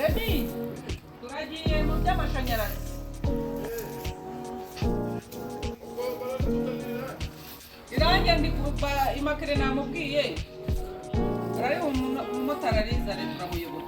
Emi, turagiye mu by'amashanyarazi. Irange ndi kuba imakere namubwiye. Arari umumotari ariza rero turamuyobora.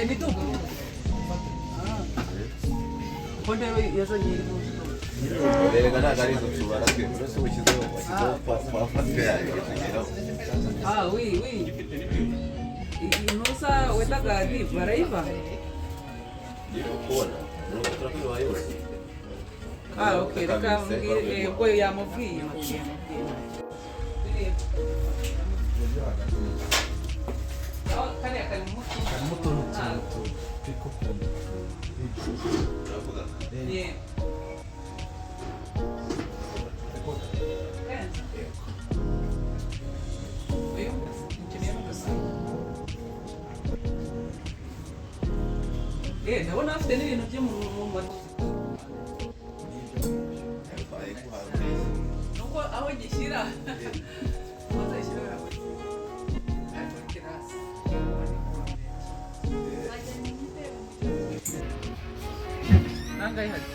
Ni tu. Ponte yazo nyiri mu. Berekana garizo tubara twe urose ukizo kwa fastya. Oui, oui. Inosa weta gadi baraiva. Ndio kuona. Ndio tutakuwa wayo. Okay, reka mbwire ko yamubwiye. Ndabona afite n'ibintu byo mu nuko aho gishyira nangahe hari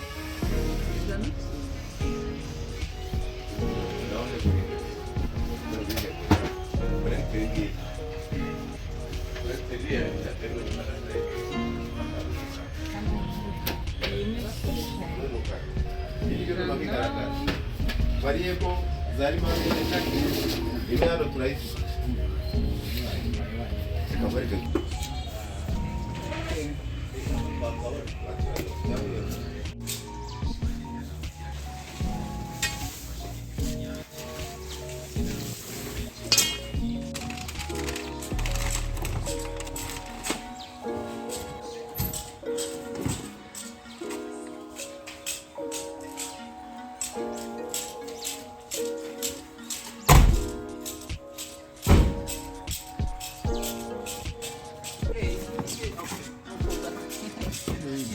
variable zarimo ibintu turayifite kabarike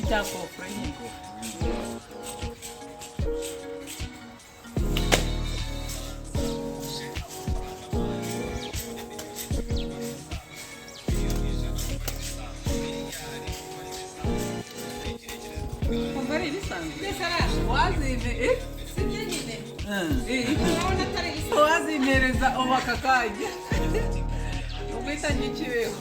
Itaco, Franco. Magari di sangue. Quasi quasi mereza omakakaje. Ubita nyichiweho.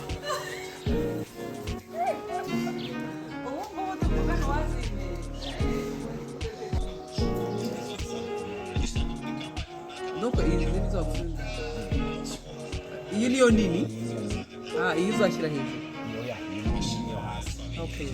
Nuko iyi nziza kufunda. Iyi niyo nini? Iyi uzashyira hejuru. Okay.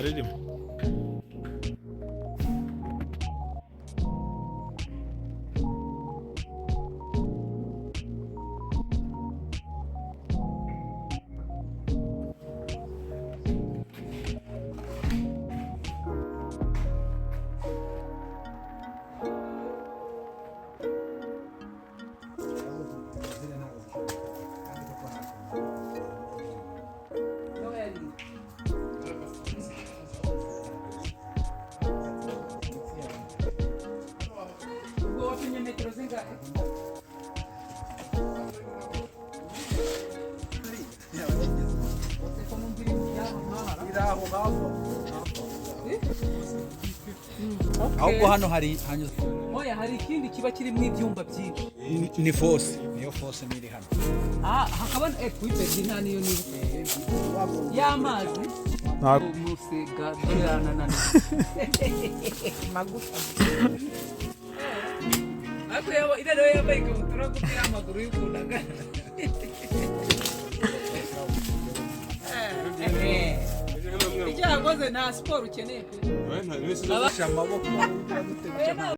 aririmo. ahubwo hano hari oya hari ikindi kiba kirimo ibyumba byinshi ni fose, niyo fose niri hano. hakaba kwipedi nta niyo y'amazi umusega doranana magufa ariko yabo irero yambaye ikabutura gupira amaguru y'ukundaga icyo yakoze nta siporo ukeneye Amaboko